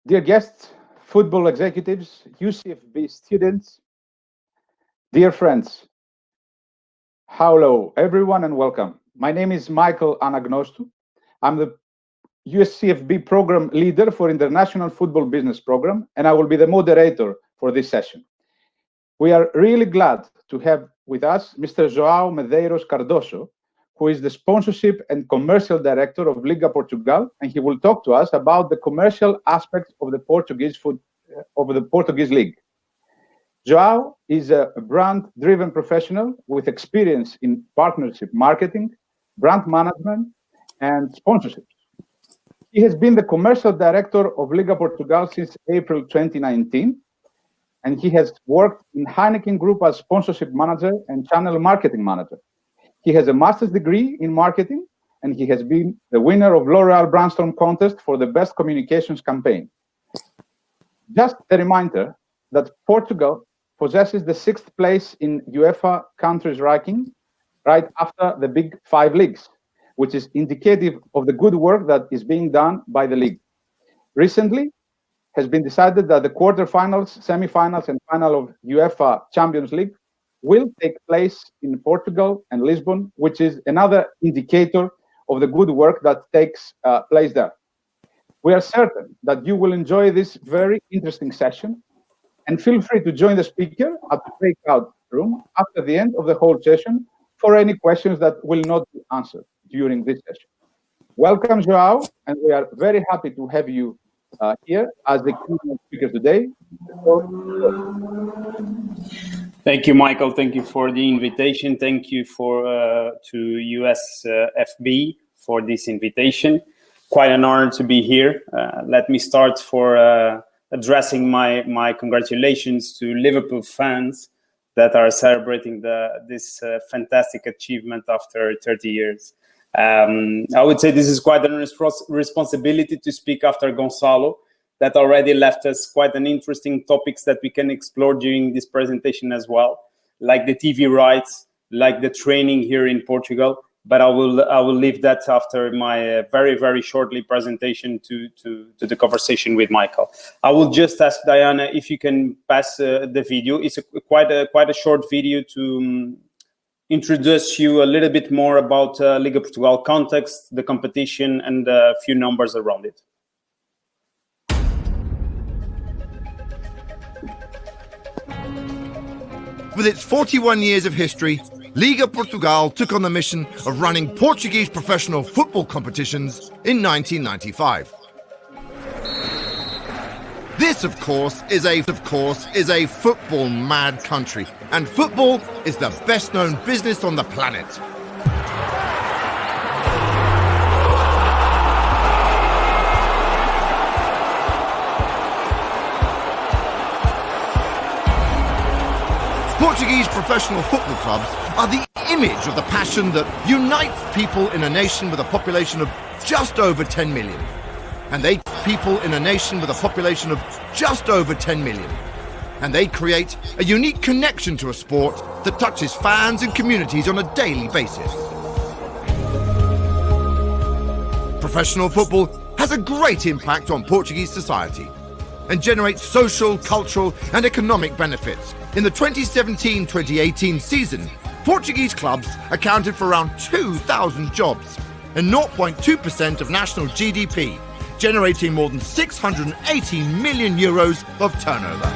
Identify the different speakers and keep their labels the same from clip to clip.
Speaker 1: Dear guests, football executives, UCFB students, dear friends, hello everyone and welcome. My name is Michael Anagnostou. I'm the UCFB program leader for International Football Business Program, and I will be the moderator for this session. We are really glad to have with us Mr. Joao Medeiros Cardoso, who is the sponsorship and commercial director of Liga Portugal, and he will talk to us about the commercial aspects of the Portuguese league. Joao is a brand-driven professional with experience in partnership marketing, brand management, and sponsorship. He has been the commercial director of Liga Portugal since April 2019, and he has worked in Heineken Group as sponsorship manager and channel marketing manager. He has a master's degree in marketing, and he has been the winner of L'Oréal Brandstorm contest for the best communications campaign. Just a reminder that Portugal possesses the 6th place in UEFA countries ranking, right after the big 5 leagues, which is indicative of the good work that is being done by the league. Recently, has been decided that the quarterfinals, semifinals, and final of UEFA Champions League will take place in Portugal and Lisbon, which is another indicator of the good work that takes place there. We are certain that you will enjoy this very interesting session, and feel free to join the speaker at the breakout room after the end of the whole session for any questions that will not be answered during this session. Welcome, Joao, and we are very happy to have you here as the keynote speaker today.
Speaker 2: Thank you, Michael. Thank you for the invitation. Thank you to UCFB for this invitation. Quite an honor to be here. Let me start for addressing my congratulations to Liverpool fans that are celebrating this fantastic achievement after 30 years. I would say this is quite a responsibility to speak after Gonçalo, that already left us quite an interesting topics that we can explore during this presentation as well, like the TV rights, like the training here in Portugal. But I will leave that after my very, very shortly presentation to the conversation with Michael. I will just ask Diana if you can pass the video. It's quite a short video to introduce you a little bit more about Liga Portugal context, the competition, and a few numbers around it.
Speaker 3: With its 41 years of history, Liga Portugal took on the mission of running Portuguese professional football competitions in 1995. This, of course, is a football-mad country, and football is the best-known business on the planet. Portuguese professional football clubs are the image of the passion that unites people in a nation with a population of just over 10 million. And they create a unique connection to a sport that touches fans and communities on a daily basis. Professional football has a great impact on Portuguese society and generates social, cultural, and economic benefits. In the 2017-2018 season, Portuguese clubs accounted for around 2,000 jobs and 0.2% of national GDP, generating more than 680 million euros of turnover.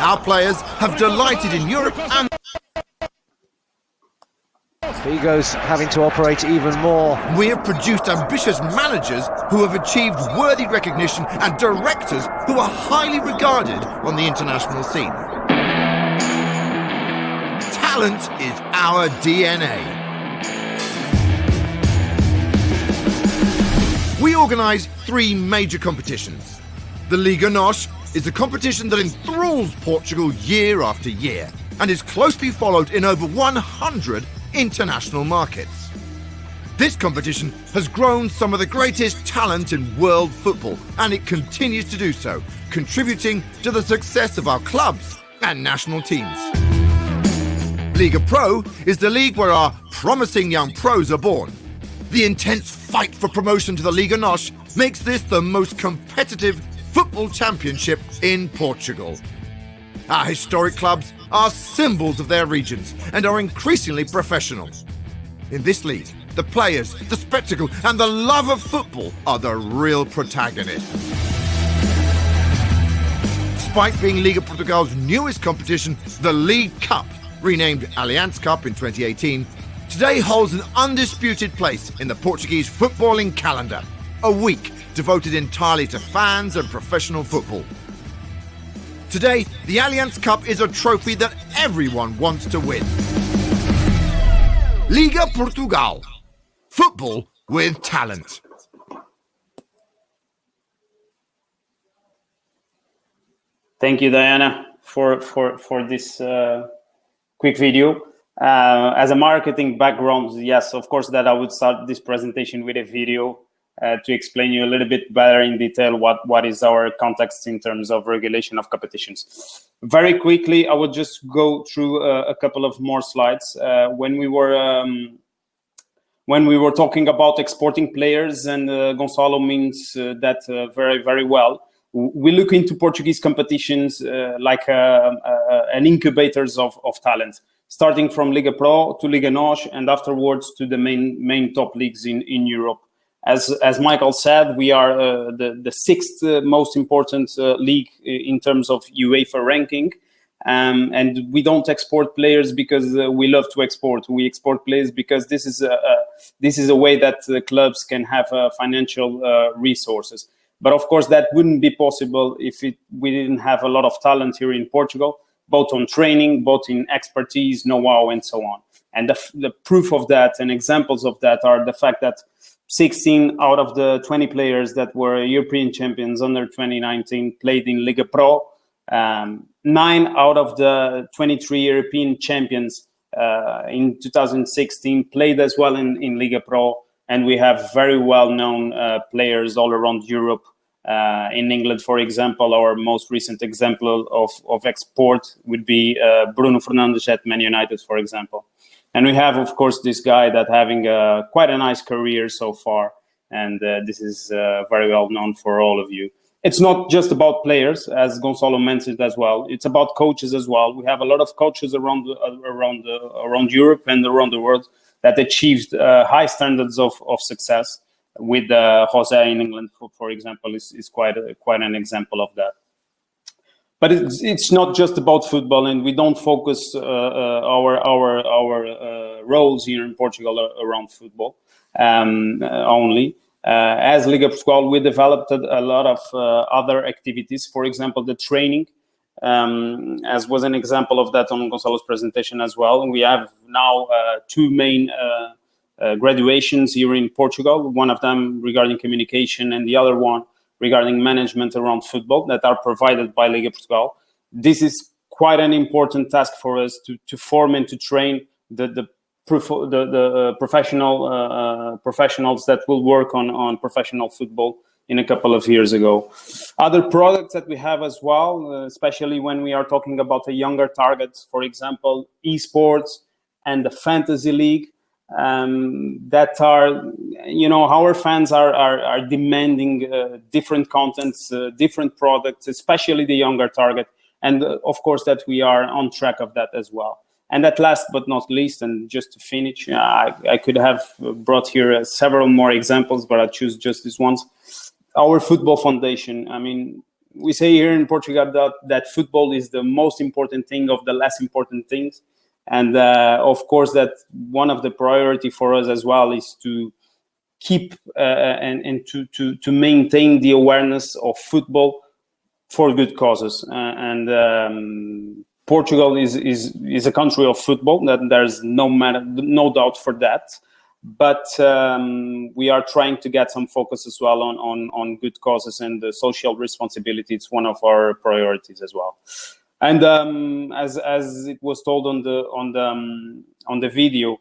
Speaker 3: Our players have delighted in Europe and
Speaker 4: Vigo's having to operate even more.
Speaker 3: We have produced ambitious managers who have achieved worthy recognition and directors who are highly regarded on the international scene. Talent is our DNA. We organise 3 major competitions. The Liga NOS is a competition that enthralls Portugal year after year and is closely followed in over 100 international markets. This competition has grown some of the greatest talent in world football, and it continues to do so, contributing to the success of our clubs, and national teams. Liga Pro is the league where our promising young pros are born. The intense fight for promotion to the Liga NOS makes this the most competitive football championship in Portugal. Our historic clubs are symbols of their regions and are increasingly professional. In this league, the players, the spectacle and the love of football are the real protagonists. Despite being Liga Portugal's newest competition, the League Cup, renamed Allianz Cup in 2018, today holds an undisputed place in the Portuguese footballing calendar, a week devoted entirely to fans and professional football. Today, the Allianz Cup is a trophy that everyone wants to win. Liga Portugal, football with talent.
Speaker 2: Thank you, Diana, for this quick video. As a marketing background, yes, of course, that I would start this presentation with a video to explain you a little bit better in detail what is our context in terms of regulation of competitions. Very quickly, I would just go through a couple of more slides. When we were talking about exporting players, and Gonçalo means that very, very well. We look into Portuguese competitions like an incubators of talent, starting from Liga Pro to Liga NOS, and afterwards to the main top leagues in Europe. As Michael said, we are the sixth most important league in terms of UEFA ranking, and we don't export players because we love to export. We export players because this is a way that the clubs can have financial resources. But of course, that wouldn't be possible if we didn't have a lot of talent here in Portugal, both on training, both in expertise, know-how, and so on. And the proof of that and examples of that are the fact that 16 out of the 20 players that were European champions under 2019 played in Liga Pro. 9 out of the 23 European champions in 2016 played as well in Liga Pro. And we have very well-known players all around Europe. In England, for example, our most recent example of export would be Bruno Fernandes at Man United, for example. And we have, of course, this guy that having quite a nice career so far. And this is very well known for all of you. It's not just about players, as Gonçalo mentioned as well. It's about coaches as well. We have a lot of coaches around Europe and around the world that achieved high standards of success. With Jose in England, for example, is quite an example of that. But it's not just about football, and we don't focus our roles here in Portugal around football only. As Liga Portugal, we developed a lot of other activities. For example, the training, as was an example of that on Gonçalo's presentation as well. And we have now two main graduations here in Portugal, one of them regarding communication and the other one regarding management around football that are provided by Liga Portugal. This is quite an important task for us to form and to train the professionals that will work on professional football in a couple of years ago. Other products that we have as well, especially when we are talking about a younger target, for example, esports and the fantasy league, that are, our fans are demanding different contents, different products, especially the younger target. And of course that we are on track of that as well. And at last but not least, and just to finish, I could have brought here several more examples, but I choose just these ones. Our football foundation. I mean, we say here in Portugal that football is the most important thing of the less important things. And of course, that one of the priority for us as well is to keep and to maintain the awareness of football for good causes. Portugal is a country of football. That there's no doubt for that. But we are trying to get some focus as well on good causes, and the social responsibility. It's one of our priorities as well. And as it was told on the video,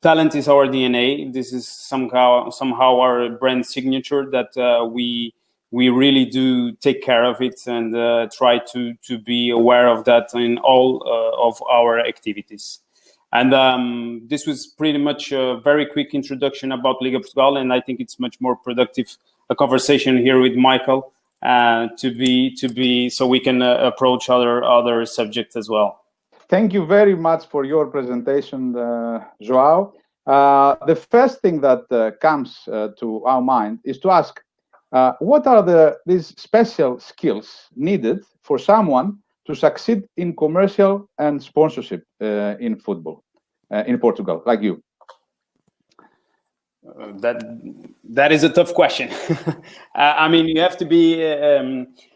Speaker 2: talent is our DNA. This is somehow our brand signature that we we really do take care of it and try to be aware of that in all of our activities. And this was pretty much a very quick introduction about Liga Portugal, and I think it's much more productive a conversation here with Michael to be so we can approach other subjects as well.
Speaker 1: Thank you very much for your presentation, Joao. The first thing that comes to our mind is to ask, what are these special skills needed for someone to succeed in commercial and sponsorship in football in Portugal, like you?
Speaker 2: That is a tough question. I mean, you have to be.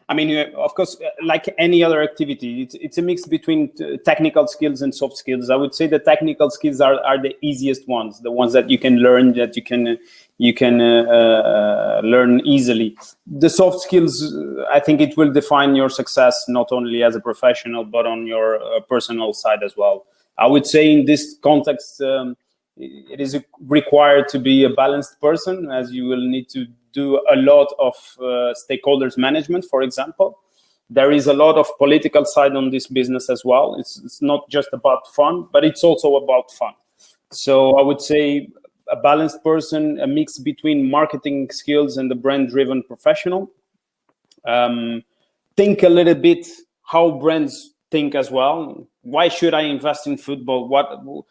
Speaker 2: Of course, like any other activity, it's a mix between technical skills and soft skills. I would say the technical skills are the easiest ones, the ones that you can learn, that you can learn easily. The soft skills, I think it will define your success not only as a professional but on your personal side as well. I would say in this context, it is required to be a balanced person, as you will need to do a lot of stakeholders management, for example. There is a lot of political side on this business as well. It's not just about fun, but it's also about fun. So I would say a balanced person, a mix between marketing skills and the brand-driven professional. Think a little bit how brands think as well. Why should I invest in football?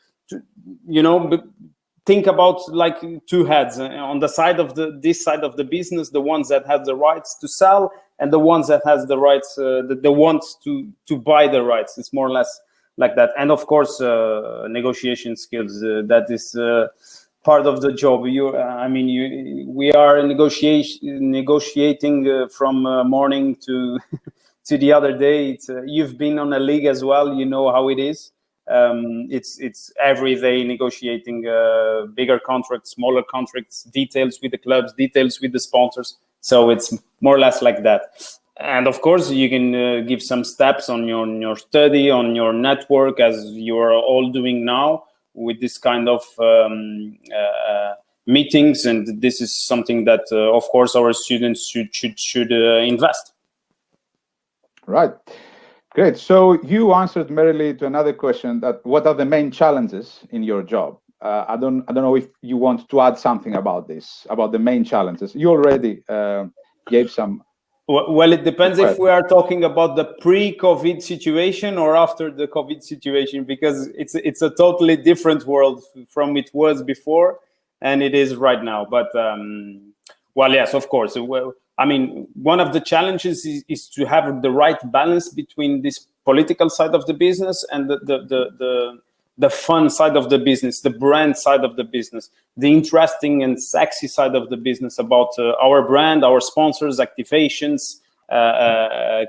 Speaker 2: Think about like two heads on the side of this side of the business, the ones that have the rights to sell and the ones that has the rights, the ones to buy the rights. It's more or less like that. And of course, negotiation skills. That is part of the job. We are negotiating from morning to to the other day. You've been on a league as well. You know how it is. It's every day negotiating bigger contracts, smaller contracts, details with the clubs, details with the sponsors. So it's more or less like that. And of course, you can give some steps on your study, on your network, as you are all doing now with this kind of meetings. And this is something that, of course, our students should invest.
Speaker 1: Right. Great. So you answered merely to another question, that what are the main challenges in your job? I don't know if you want to add something about this, about the main challenges. You already gave some.
Speaker 2: Well, it depends if we are talking about the pre-COVID situation or after the COVID situation, because it's a totally different world from it was before and it is right now. But yes, of course. One of the challenges is to have the right balance between this political side of the business and the fun side of the business, the brand side of the business, the interesting and sexy side of the business about our brand, our sponsors, activations,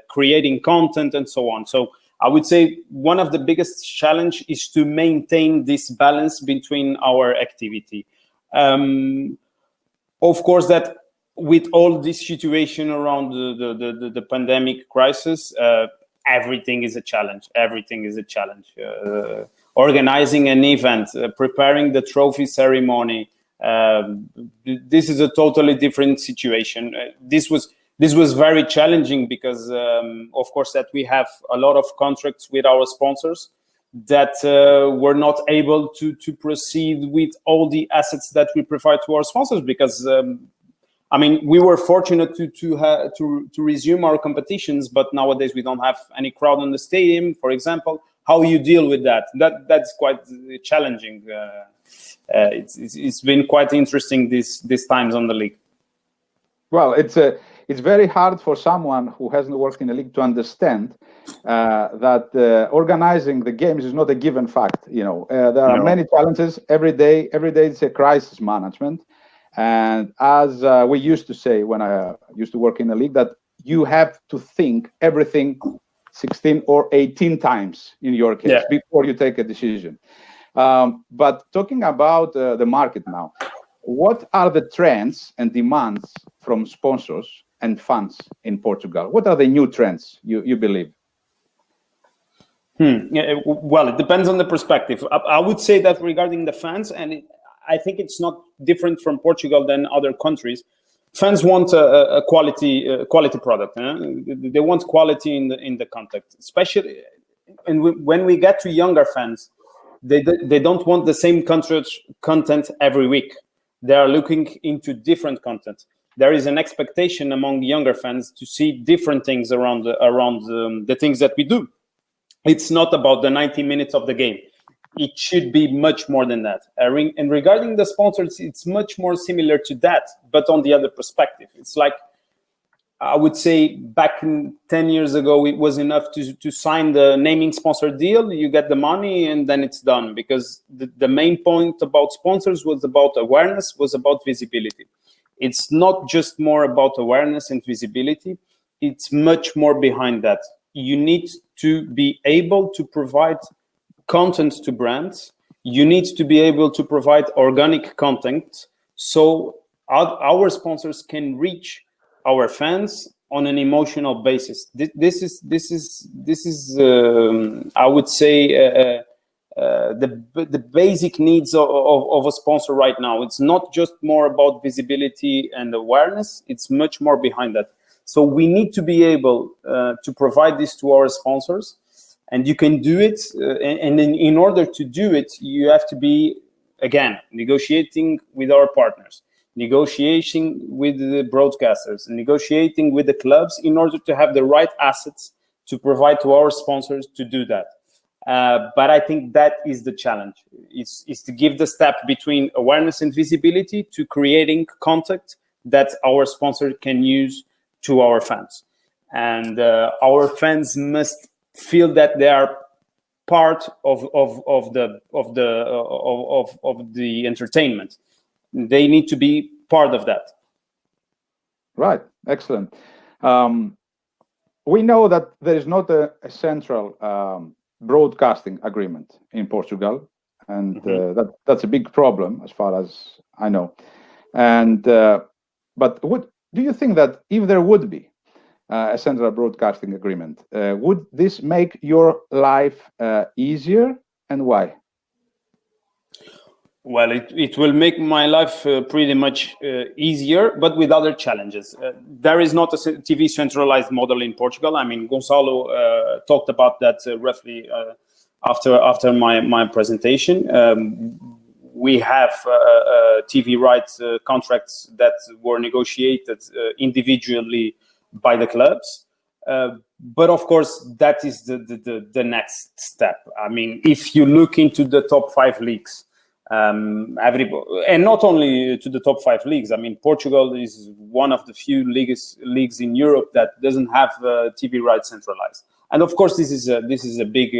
Speaker 2: creating content, and so on. So I would say one of the biggest challenge is to maintain this balance between our activity. Of course, that with all this situation around the pandemic crisis, everything is a challenge. Everything is a challenge. Organizing an event, preparing the trophy ceremony, this is a totally different situation. This was very challenging because, of course, that we have a lot of contracts with our sponsors that were not able to proceed with all the assets that we provide to our sponsors because. We were fortunate to resume our competitions, but nowadays we don't have any crowd in the stadium, for example. How you deal with that? That's quite challenging. It's been quite interesting these times on the league.
Speaker 1: Well, it's very hard for someone who hasn't worked in a league to understand that organizing the games is not a given fact. There are many challenges every day. Every day it's a crisis management. And as we used to say when I used to work in the league, that you have to think everything 16 or 18 times in your case before you take a decision. But talking about the market now, what are the trends and demands from sponsors and fans in Portugal? What are the new trends you believe?
Speaker 2: Well, it depends on the perspective. I would say that regarding the fans, and I think it's not different from Portugal than other countries. fans want a quality product. They want quality in the content, especially. And when we get to younger fans, they don't want the same content every week. They are looking into different content. There is an expectation among younger fans to see different things around the things that we do. It's not about the 90 minutes of the game. It should be much more than that. And regarding the sponsors, it's much more similar to that, but on the other perspective. It's like, I would say back 10 years ago, it was enough to sign the naming sponsor deal. You get the money and then it's done, because the main point about sponsors was about awareness, was about visibility. It's not just more about awareness and visibility. It's much more behind that. You need to be able to provide content to brands. You need to be able to provide organic content so our sponsors can reach our fans on an emotional basis. This is I would say the basic needs of a sponsor right now. It's not just more about visibility and awareness. It's much more behind that. So we need to be able to provide this to our sponsors, and you can do it. And in order to do it, you have to be, again, negotiating with our partners, negotiating with the broadcasters, and negotiating with the clubs in order to have the right assets to provide to our sponsors to do that. But I think that is the challenge. Is to give the step between awareness and visibility to creating content that our sponsor can use to our fans. And our fans must feel that they are part of the entertainment. They need to be part of that.
Speaker 1: Right. Excellent. We know that there is not a central broadcasting agreement in Portugal, and that's a big problem as far as I know. And but do you think that if there would be a central broadcasting agreement, would this make your life easier, and why?
Speaker 2: Well, it will make my life pretty much easier, but with other challenges. There is not a TV centralized model in Portugal. I mean, Gonçalo talked about that roughly after my presentation. We have TV rights contracts that were negotiated individually by the clubs. But of course, that is the next step. I mean, if you look into the top 5 leagues, everybody, and not only to the top 5 leagues. I mean, Portugal is one of the few leagues in Europe that doesn't have TV rights centralized. And of course, this is a big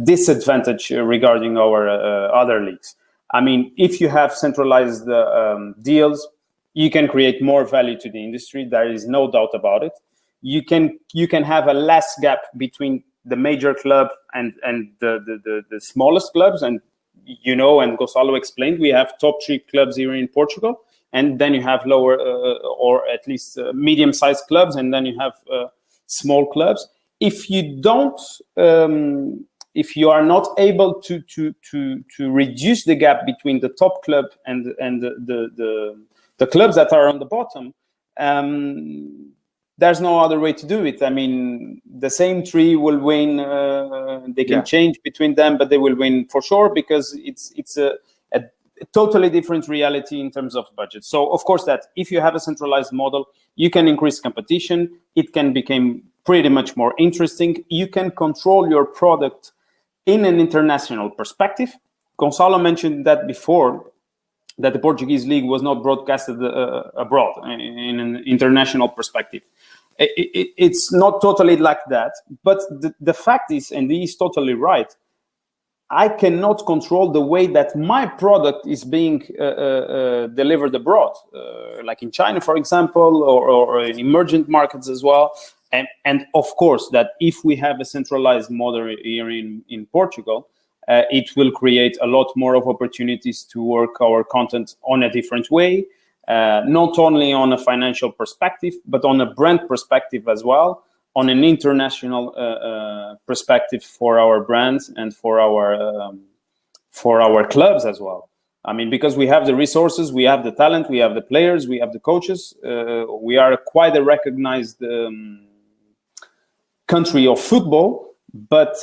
Speaker 2: disadvantage regarding our other leagues. I mean, if you have centralized deals, you can create more value to the industry. There is no doubt about it. You can have a less gap between the major club and the smallest clubs. And and Gonçalo explained, we have top 3 clubs here in Portugal, and then you have lower or at least medium-sized clubs, and then you have small clubs. If you don't, if you are not able to reduce the gap between the top club and the clubs that are on the bottom, there's no other way to do it. I mean, the same 3 will win. They can change between them, but they will win for sure, because it's a totally different reality in terms of budget. So, of course, that if you have a centralized model, you can increase competition. It can become pretty much more interesting. You can control your product in an international perspective. Gonçalo mentioned that before, that the Portuguese league was not broadcasted abroad in an international perspective. It's not totally like that, but the fact is, and he is totally right, I cannot control the way that my product is being delivered abroad, like in China, for example, or in emergent markets as well. And of course, that if we have a centralized model here in Portugal, it will create a lot more of opportunities to work our content on a different way, not only on a financial perspective, but on a brand perspective as well, on an international perspective for our brands and for our clubs as well. I mean, because we have the resources, we have the talent, we have the players, we have the coaches. We are quite a recognized country of football. But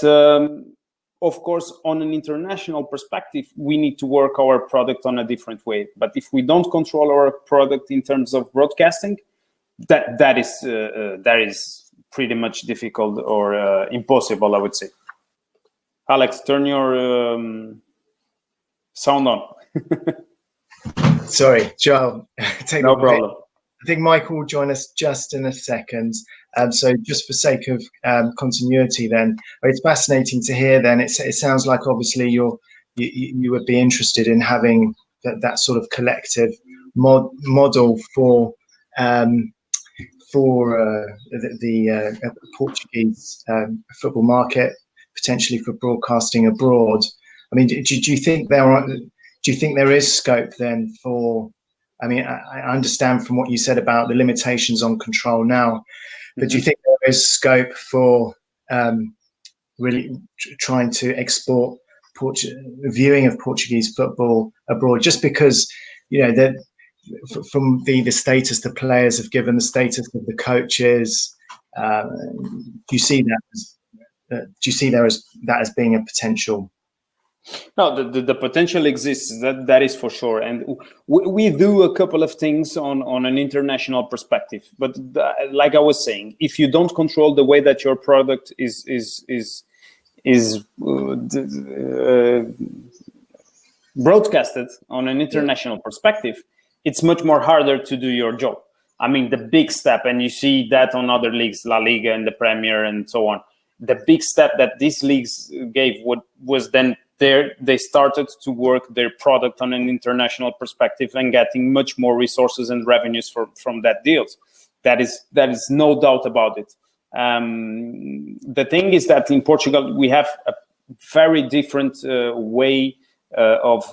Speaker 2: of course, on an international perspective, we need to work our product on a different way. But if we don't control our product in terms of broadcasting, that is pretty much difficult or impossible, I would say. Alex, turn your sound on.
Speaker 5: Sorry, Joao.
Speaker 2: No problem.
Speaker 5: I think Michael will join us just in a second. So just for sake of continuity then, it's fascinating to hear then. It sounds like obviously you would be interested in having that sort of collective model for the Portuguese football market, potentially for broadcasting abroad. I mean, do you think there is scope then for? I mean, I understand from what you said about the limitations on control now, but do you think there is scope for really trying to export viewing of Portuguese football abroad? Just because, you know, from the status the players have given, the status of the coaches, do you see that as being a potential?
Speaker 2: No, the potential exists. That is for sure, and we do a couple of things on an international perspective. But like I was saying, if you don't control the way that your product is broadcasted on an international perspective, it's much more harder to do your job. I mean, the big step, and you see that on other leagues, La Liga and the Premier and so on. The big step that these leagues gave was then they started to work their product on an international perspective and getting much more resources and revenues from that deals. That is no doubt about it. The thing is that in Portugal we have a very different way of.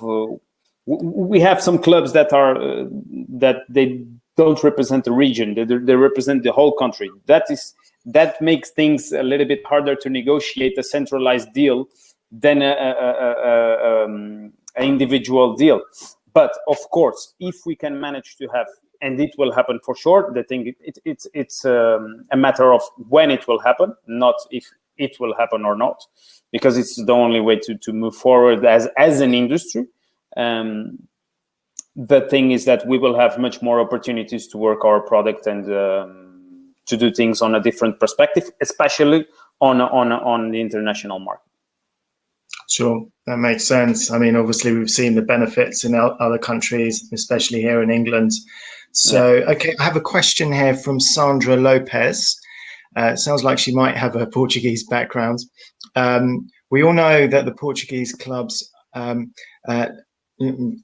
Speaker 2: We have some clubs that are that they don't represent the region; they represent the whole country. That makes things a little bit harder to negotiate a centralized deal than an individual deal. But of course, if we can manage to have, and it will happen for sure, the thing it's a matter of when it will happen, not if it will happen or not, because it's the only way to move forward as an industry. The thing is that we will have much more opportunities to work our product and to do things on a different perspective, especially on the international market.
Speaker 5: Sure, that makes sense. I mean, obviously, we've seen the benefits in other countries, especially here in England. So, yeah. Okay, I have a question here from Sandra Lopez. It sounds like she might have a Portuguese background. We all know that the Portuguese clubs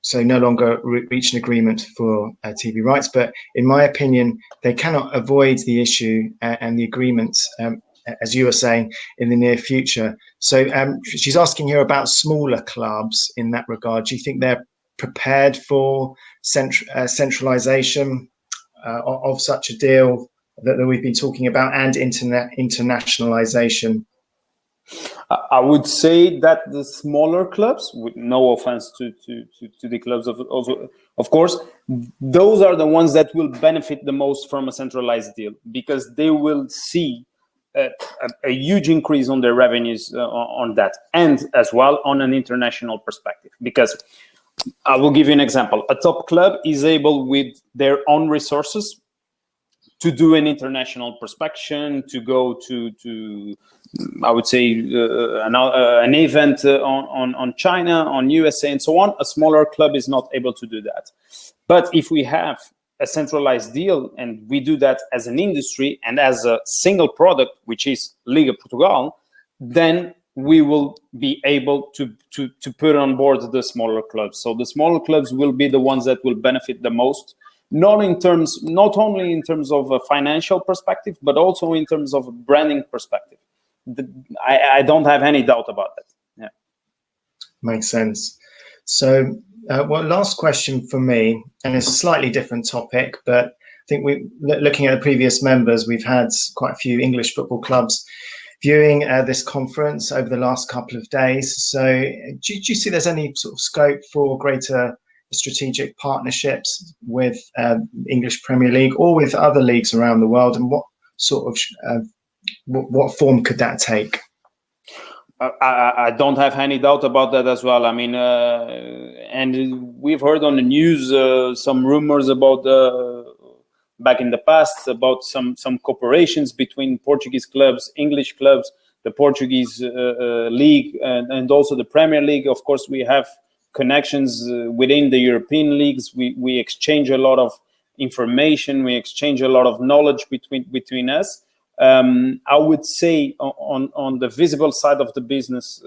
Speaker 5: so no longer reach an agreement for TV rights, but in my opinion, they cannot avoid the issue and the agreements, as you were saying, in the near future. So she's asking here about smaller clubs in that regard. Do you think they're prepared for centralization of such a deal that we've been talking about, and internationalization?
Speaker 2: I would say that the smaller clubs, with no offense to the clubs of course, those are the ones that will benefit the most from a centralized deal, because they will see a huge increase on their revenues on that, and as well on an international perspective. Because I will give you an example. A top club is able, with their own resources, to do an international prospection, to go to I would say an event on China, on USA, and so on. A smaller club is not able to do that. But if we have a centralized deal, and we do that as an industry and as a single product, which is Liga Portugal, then we will be able to put on board the smaller clubs. So the smaller clubs will be the ones that will benefit the most, not only in terms of a financial perspective, but also in terms of a branding perspective. I don't have any doubt about that. Yeah,
Speaker 5: makes sense. So, last question for me, and it's a slightly different topic, but I think looking at the previous members, we've had quite a few English football clubs. If viewing this conference over the last couple of days. So do you see there's any sort of scope for greater strategic partnerships with English Premier League or with other leagues around the world, and what sort of what form could that take?
Speaker 2: I don't have any doubt about that as well. I mean, and we've heard on the news some rumors about back in the past about some cooperations between Portuguese clubs, English clubs, the Portuguese league, and also the Premier League. Of course, we have connections within the European leagues. We exchange a lot of information. We exchange a lot of knowledge between us. I would say on the visible side of the business,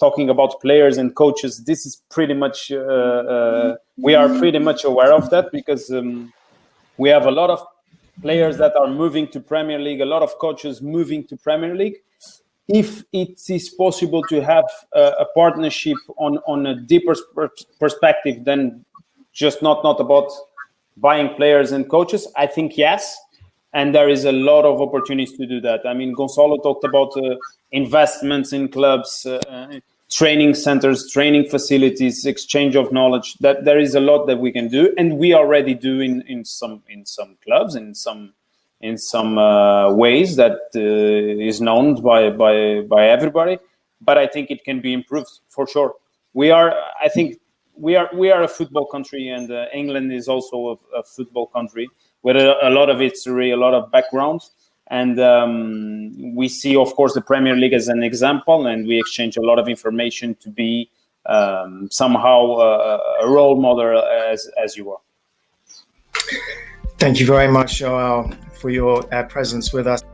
Speaker 2: talking about players and coaches, this is pretty much we are pretty much aware of that, because we have a lot of players that are moving to Premier League, a lot of coaches moving to Premier League. If it is possible to have a partnership on a deeper perspective than just not about buying players and coaches, I think yes. And there is a lot of opportunities to do that. I mean, Gonçalo talked about investments in clubs, training centers, training facilities, exchange of knowledge. That there is a lot that we can do, and we already do in some clubs, in some ways that is known by everybody. But I think it can be improved for sure. We are a football country, and England is also a football country with a lot of history, a lot of background. And we see, of course, the Premier League as an example, and we exchange a lot of information to be somehow a role model as you are.
Speaker 5: Thank you very much, Joao, for your presence with us.